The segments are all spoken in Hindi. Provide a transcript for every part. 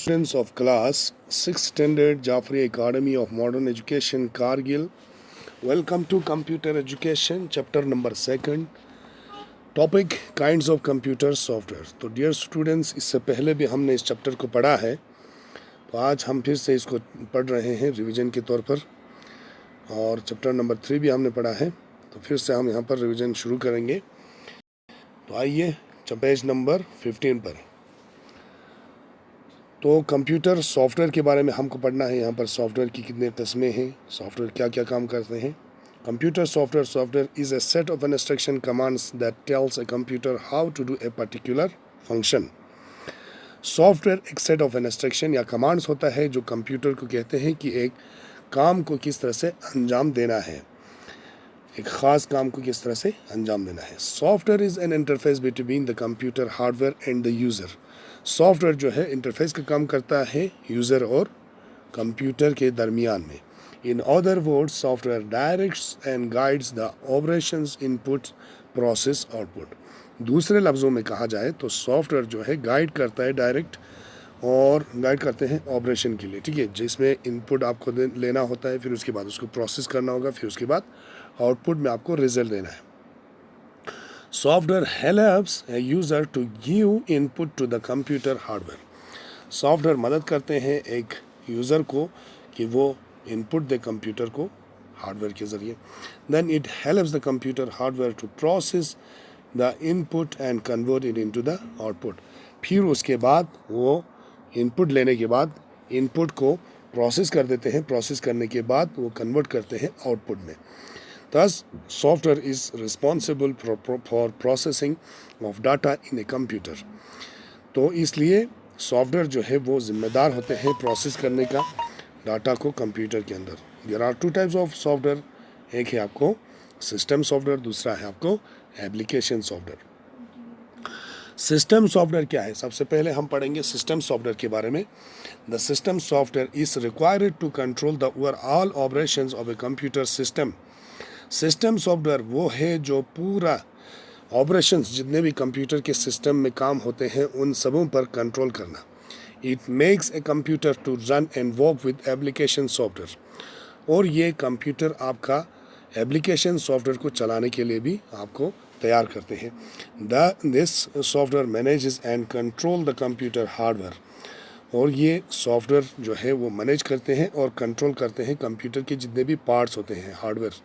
Students of class 6th standard Jafri Academy of Modern Education Kargil, welcome to Computer Education chapter number 2, topic kinds of computer software. तो dear students, इससे पहले भी हमने इस चैप्टर को पढ़ा है, तो आज हम फिर से इसको पढ़ रहे हैं रिवीजन के तौर पर, और चैप्टर नंबर 3 भी हमने पढ़ा है, तो फिर से हम यहाँ पर रिवीजन शुरू करेंगे। तो आइए पेज नंबर 15 पर। तो कंप्यूटर सॉफ्टवेयर के बारे में हमको पढ़ना है। यहाँ पर सॉफ्टवेयर की कितने किस्में हैं, सॉफ्टवेयर क्या क्या काम करते हैं। Computer software is a set of instruction commands that tells a computer how to do a particular function. Software एक सेट ऑफ इंस्ट्रक्शन या कमांड्स होता है जो कंप्यूटर को कहते हैं कि एक काम को किस तरह से अंजाम देना है, एक ख़ास काम को किस तरह से अंजाम देना है। Software is an interface between the computer hardware and the user. Software जो है इंटरफेस का काम करता है यूज़र और कंप्यूटर के दरमियान में। In other words, software directs and guides the operations, input, process, output. दूसरे लफ्ज़ों में कहा जाए तो सॉफ्टवेयर जो है गाइड करता है, डायरेक्ट और गाइड करते हैं ऑपरेशन के लिए, ठीक है, जिसमें इनपुट आपको लेना होता है, फिर उसके बाद उसको प्रोसेस करना होगा, फिर उसके बाद आउटपुट में आपको रिजल्ट देना है। Software helps a user to give input to the computer hardware. Software मदद करते हैं एक यूज़र को कि वो इनपुट दे कंप्यूटर को हार्डवेयर के ज़रिए। Then it helps the computer hardware to process the input and convert it into the output. फिर उसके बाद वो इनपुट लेने के बाद इनपुट को प्रोसेस कर देते हैं, प्रोसेस करने के बाद वो कन्वर्ट करते हैं आउटपुट में। Thus, software is responsible for processing of data in a computer. तो इसलिए सॉफ्टवेयर जो है वो जिम्मेदार होते हैं प्रोसेस करने का डाटा को कंप्यूटर के अंदर। There are two types of software, एक है आपको सिस्टम सॉफ्टवेयर, दूसरा है आपको एप्लीकेशन सॉफ्टवेयर। सिस्टम सॉफ्टवेयर क्या है? सबसे पहले हम पढ़ेंगे सिस्टम सॉफ्टवेयर के बारे में। The system software is required to control the overall operations of a computer system. System software वो है जो पूरा ऑपरेशंस, जितने भी कंप्यूटर के सिस्टम में काम होते हैं, उन सबों पर कंट्रोल करना। It makes a computer to run and work with application software. और ये कंप्यूटर आपका एप्लीकेशन सॉफ्टवेयर को चलाने के लिए भी आपको तैयार करते हैं। This software manages and control the computer hardware. और ये सॉफ्टवेयर जो है वो मैनेज करते हैं और कंट्रोल करते हैं कंप्यूटर के जितने भी पार्ट्स होते हैं, hardware.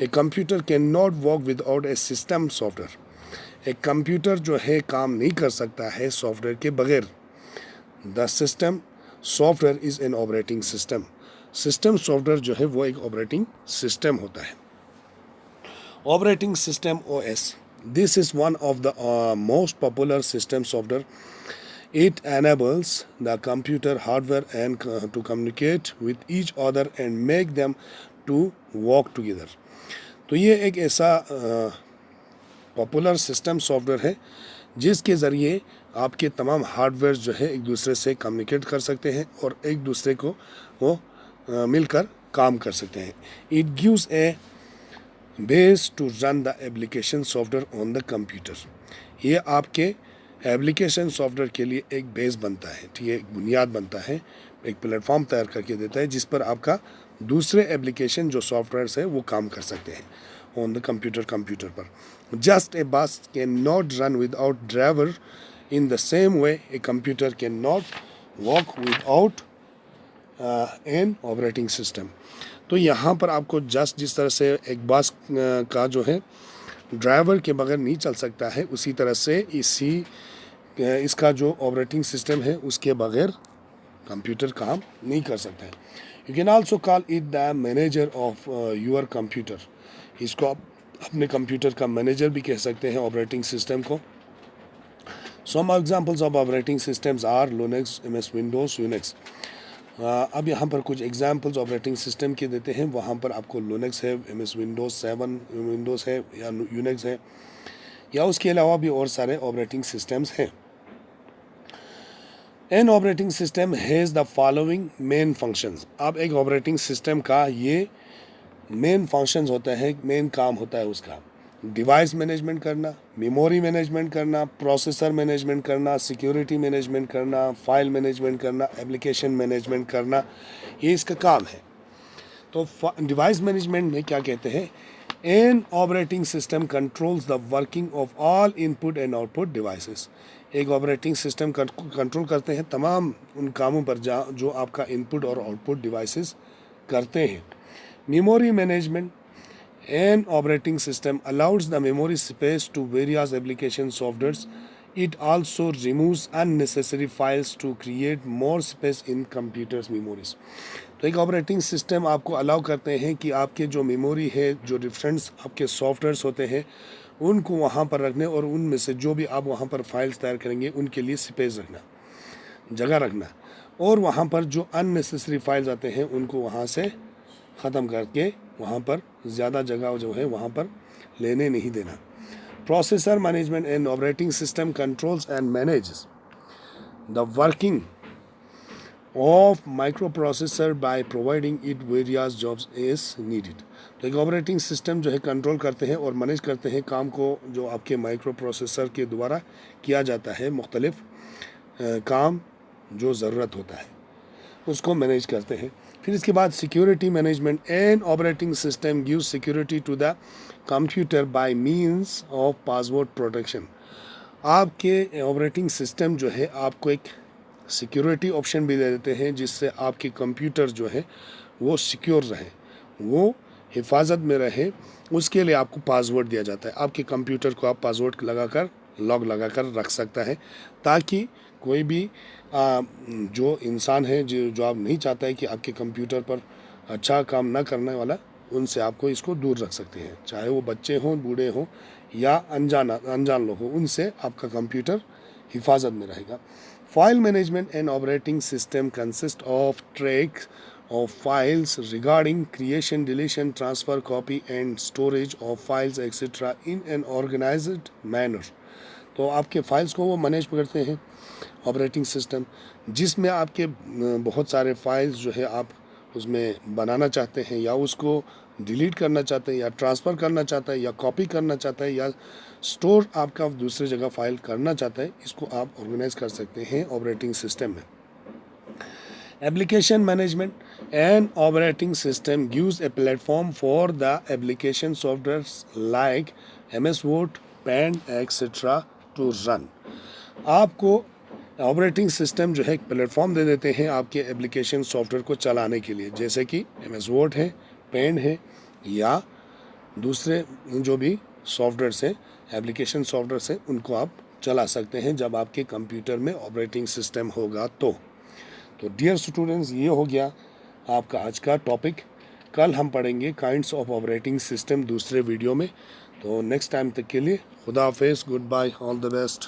A computer can not work without A system software. एक कंप्यूटर जो है काम नहीं कर सकता है सॉफ्टवेयर के बगैर। The system software is an operating system. System software जो है वो एक ऑपरेटिंग सिस्टम होता है। Operating system OS, this is one of the most popular system software. It enables the computer hardware and to communicate with each other and make them to work together. तो ये एक ऐसा पॉपुलर सिस्टम सॉफ्टवेयर है जिसके ज़रिए आपके तमाम हार्डवेयर जो है एक दूसरे से कम्युनिकेट कर सकते हैं और एक दूसरे को वो मिलकर काम कर सकते हैं। It gives a base to run the application software on the computer. ये आपके एप्लीकेशन सॉफ्टवेयर के लिए एक बेस बनता है, ठीक है, एक बुनियाद बनता है, एक प्लेटफॉर्म तैयार करके देता है जिस पर आपका दूसरे एप्लीकेशन जो सॉफ्टवेयर्स है वो काम कर सकते हैं ऑन द कंप्यूटर पर। जस्ट ए बस can not run without driver, in the same way a computer can not work without an operating system. तो यहाँ पर आपको जस्ट जिस तरह से एक बस का जो है ड्राइवर के बगैर नहीं चल सकता है, उसी तरह से इसका जो ऑपरेटिंग सिस्टम है उसके बगैर कंप्यूटर काम नहीं कर सकता है। You can also call it the manager of your computer. इसको आप अपने कंप्यूटर का मैनेजर भी कह सकते हैं ऑपरेटिंग सिस्टम को। Some examples of operating systems are Linux, MS Windows, Unix. अब यहाँ पर कुछ एग्जांपल्स ऑपरेटिंग सिस्टम के देते हैं। वहाँ पर आपको लिनक्स है, MS विंडोज 7 विंडोज़ है या यूनिक्स है, या उसके अलावा भी और सारे ऑपरेटिंग सिस्टम्स हैं। An operating system has the following main functions. अब एक ऑपरेटिंग सिस्टम का ये मेन फंक्शंस होता है, मेन काम होता है उसका। डिवाइस मैनेजमेंट करना, मेमोरी मैनेजमेंट करना, प्रोसेसर मैनेजमेंट करना, सिक्योरिटी मैनेजमेंट करना, फाइल मैनेजमेंट करना, एप्लीकेशन मैनेजमेंट करना, ये इसका काम है। तो डिवाइस मैनेजमेंट में क्या कहते हैं, an operating system controls the working of all input and output devices. एक ऑपरेटिंग सिस्टम कंट्रोल करते हैं तमाम उन कामों पर जो आपका इनपुट और आउटपुट डिवाइसेस करते हैं। Memory management, an operating system allows the memory space to various application softwares. It also removes unnecessary files to create more space in computers memories. तो एक ऑपरेटिंग सिस्टम आपको अलाउ करते हैं कि आपके जो मेमोरी है, जो डिफरेंट आपके सॉफ्टवेयर्स होते हैं, उनको वहाँ पर रखने और उनमें से जो भी आप वहाँ पर फाइल्स तैयार करेंगे उनके लिए स्पेस रखना, जगह रखना, और वहाँ पर जो अननेसेसरी फाइल्स आते हैं उनको वहाँ से ख़त्म करके वहाँ पर ज़्यादा जगह जो है वहाँ पर लेने नहीं देना। Processor management and operating system controls and manages the working of micro processor by providing it various jobs is needed. तो एक ऑपरेटिंग सिस्टम जो है कंट्रोल करते हैं और मैनेज करते हैं काम को जो आपके माइक्रो प्रोसेसर के द्वारा किया जाता है, मुख्तलिफ काम जो ज़रूरत होता है उसको मैनेज करते हैं। फिर इसके बाद security management and operating system gives security to the computer by means of password protection. आपके ऑपरेटिंग सिस्टम जो है आपको एक सिक्योरिटी ऑप्शन भी दे देते हैं जिससे आपके कंप्यूटर जो है वो सिक्योर रहे, वो हिफाजत में रहे। उसके लिए आपको पासवर्ड दिया जाता है। आपके कंप्यूटर को आप पासवर्ड लगाकर लॉक लगाकर रख सकता है ताकि कोई भी जो इंसान है जो आप नहीं चाहता है कि आपके कंप्यूटर पर अच्छा काम ना करने वाला, उनसे आपको इसको दूर रख सकते हैं। चाहे वो बच्चे हों, बूढ़े हों या अनजान लोग हों, उनसे आपका कंप्यूटर हिफाजत में रहेगा। File management and operating system consist of track of files regarding creation, deletion, transfer, copy and storage of files etcetera in an organized manner. तो आपके फाइल्स को वो मैनेज करते हैं ऑपरेटिंग सिस्टम, जिसमें आपके बहुत सारे फाइल्स जो है आप उसमें बनाना चाहते हैं या उसको डिलीट करना चाहते हैं या ट्रांसफ़र करना चाहते हैं या कॉपी करना चाहते हैं या स्टोर आपका दूसरी जगह फाइल करना चाहता है, इसको आप ऑर्गेनाइज कर सकते हैं ऑपरेटिंग सिस्टम में। Application management and operating system gives a platform for the application softwares like MS Word, Paint etcetera to run. आपको ऑपरेटिंग सिस्टम जो है एक प्लेटफॉर्म दे देते हैं आपके एप्लीकेशन सॉफ्टवेयर को चलाने के लिए, जैसे कि MS Word है, पेंट है या दूसरे जो भी सॉफ्टवेयर्स हैं, एप्लीकेशन सॉफ्टवेयर्स हैं, उनको आप चला सकते हैं जब आपके कंप्यूटर में ऑपरेटिंग सिस्टम होगा। तो डियर स्टूडेंट्स, ये हो गया आपका आज का टॉपिक। कल हम पढ़ेंगे काइंड्स ऑफ ऑपरेटिंग सिस्टम दूसरे वीडियो में। तो नेक्स्ट टाइम तक के लिए खुदा हाफिज़, good bye, all the best.